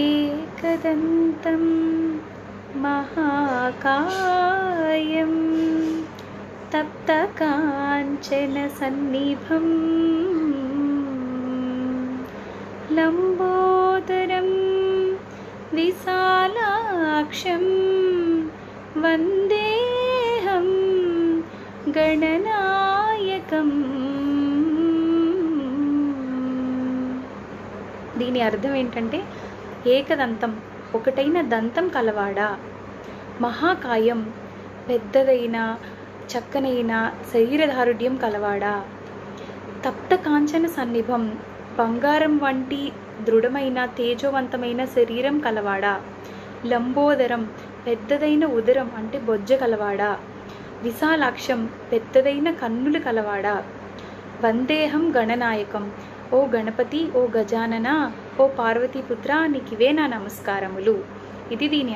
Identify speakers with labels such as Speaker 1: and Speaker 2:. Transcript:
Speaker 1: ఏకదంతం మహాకాయం తప్తకాంచన సన్నిభం లంబోదరం విశాలాక్షం వందేహం గణనాయకం. దీని అర్థం ఏంటంటే, ఏకదంతం ఒకటైన దంతం కలవాడా, మహాకాయం పెద్దదైన చక్కనైన శరీరదారుఢ్యం కలవాడా, తప్త కాంచన సన్నిభం బంగారం వంటి దృఢమైన తేజోవంతమైన శరీరం కలవాడా, లంబోదరం పెద్దదైన ఉదరం అంటే బొజ్జ కలవాడా, విశాలాక్షం పెద్దదైన కన్నులు కలవాడా, వందేహం గణనాయకం ఓ గణపతి, ఓ గజానన, ఓ పార్వతీపుత్ర, నీకివే నా నమస్కారములు. ఇది దీని